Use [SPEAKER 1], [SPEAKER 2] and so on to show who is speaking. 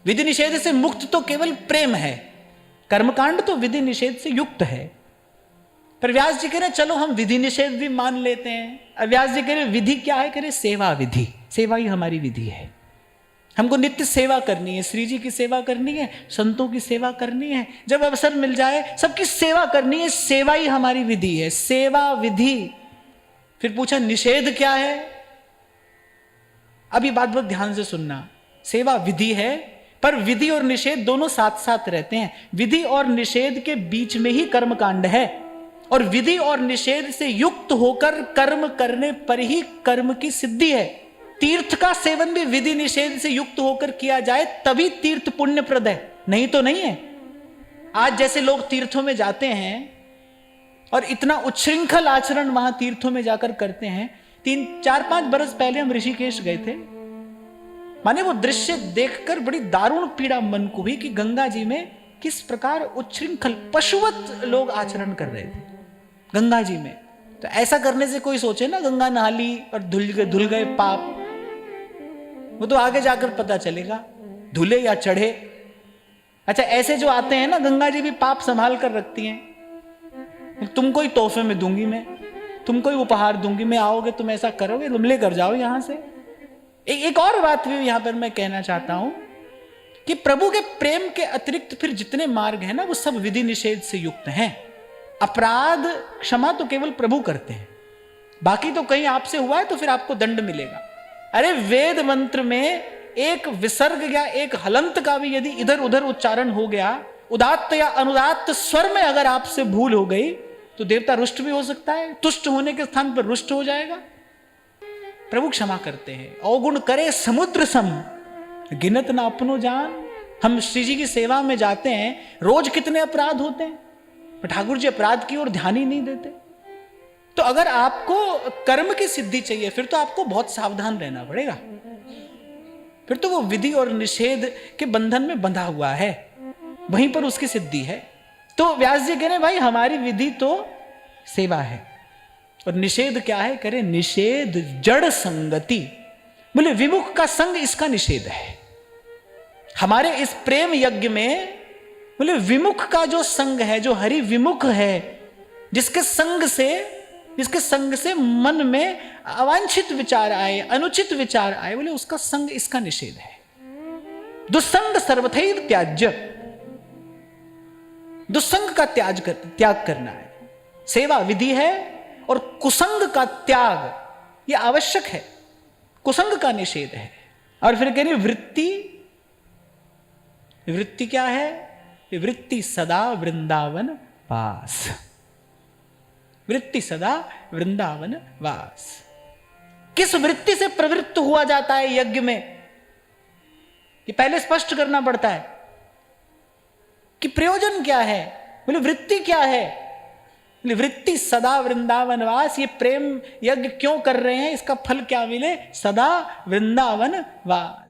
[SPEAKER 1] विधि निषेध से मुक्त तो केवल प्रेम है, कर्मकांड तो विधि निषेध से युक्त है। पर व्यास जी कह रहे चलो हम विधि निषेध भी मान लेते हैं। अब व्यास जी कह रहे विधि क्या है? कह रहे सेवा विधि, सेवा ही हमारी विधि है। हमको नित्य सेवा करनी है, श्री जी की सेवा करनी है, संतों की सेवा करनी है, जब अवसर मिल जाए सबकी सेवा करनी है, सेवा ही हमारी विधि है, सेवा विधि। फिर पूछा निषेध क्या है? अब ये बात बहुत ध्यान से सुनना। सेवा विधि है, पर विधि और निषेध दोनों साथ साथ रहते हैं। विधि और निषेध के बीच में ही कर्मकांड है, और विधि और निषेध से युक्त होकर कर्म करने पर ही कर्म की सिद्धि है। तीर्थ का सेवन भी विधि निषेध से युक्त होकर किया जाए तभी तीर्थ पुण्यप्रद है, नहीं तो नहीं है। आज जैसे लोग तीर्थों में जाते हैं और इतना उच्छृंखल आचरण वहां तीर्थों में जाकर करते हैं। 3-4-5 बरस पहले हम ऋषिकेश गए थे। माने वो दृश्य देखकर बड़ी दारुण पीड़ा मन को हुई कि गंगा जी में किस प्रकार उच्छृंखल पशुवत लोग आचरण कर रहे थे गंगा जी में। तो ऐसा करने से कोई सोचे ना गंगा नहा ली और धुल गए पाप, वो तो आगे जाकर पता चलेगा धुले या चढ़े। अच्छा, ऐसे जो आते हैं ना, गंगा जी भी पाप संभाल कर रखती हैं। तुमको ही तोहफे में दूंगी मैं, तुमको ही उपहार दूंगी मैं, आओगे तुम ऐसा करोगे, तुम लेकर जाओ यहां से। एक और बात भी यहां पर मैं कहना चाहता हूं कि प्रभु के प्रेम के अतिरिक्त फिर जितने मार्ग हैं ना, वो सब विधि निषेध से युक्त हैं। अपराध क्षमा तो केवल प्रभु करते हैं, बाकी तो कहीं आपसे हुआ है तो फिर आपको दंड मिलेगा। अरे वेद मंत्र में एक विसर्ग या एक हलंत का भी यदि इधर उधर उच्चारण हो गया, उदात्त या अनुदात्त स्वर में अगर आपसे भूल हो गई, तो देवता रुष्ट भी हो सकता है, तुष्ट होने के स्थान पर रुष्ट हो जाएगा। प्रभु क्षमा करते हैं। अवगुण करे समुद्र सम, गिनत ना अपनो जान। हम श्री जी की सेवा में जाते हैं, रोज कितने अपराध होते हैं, पर ठाकुर जी अपराध की ओर ध्यान ही नहीं देते। तो अगर आपको कर्म की सिद्धि चाहिए, फिर तो आपको बहुत सावधान रहना पड़ेगा। फिर तो वो विधि और निषेध के बंधन में बंधा हुआ है, वहीं पर उसकी सिद्धि है। तो व्यास जी कह रहे भाई हमारी विधि तो सेवा है, और निषेध क्या है? करे निषेध जड़ संगति। बोले विमुख का संग इसका निषेध है। हमारे इस प्रेम यज्ञ में बोले विमुख का जो संग है, जो हरि विमुख है, जिसके संग से मन में अवांछित विचार आए, अनुचित विचार आए, बोले उसका संग इसका निषेध है। दुस्संग सर्वथैव त्याज्य, दुस्संग का त्याग करना है। सेवा विधि है, और कुसंग का त्याग यह आवश्यक है, कुसंग का निषेध है। और फिर कह रही वृत्ति क्या है? वृत्ति सदा वृंदावन वास, वृत्ति सदा वृंदावन वास। किस वृत्ति से प्रवृत्त हुआ जाता है यज्ञ में, ये पहले स्पष्ट करना पड़ता है कि प्रयोजन क्या है। बोले वृत्ति क्या है? बोले वृत्ति सदा वृंदावन वास। ये प्रेम यज्ञ क्यों कर रहे हैं, इसका फल क्या मिले? सदा वृंदावन वास।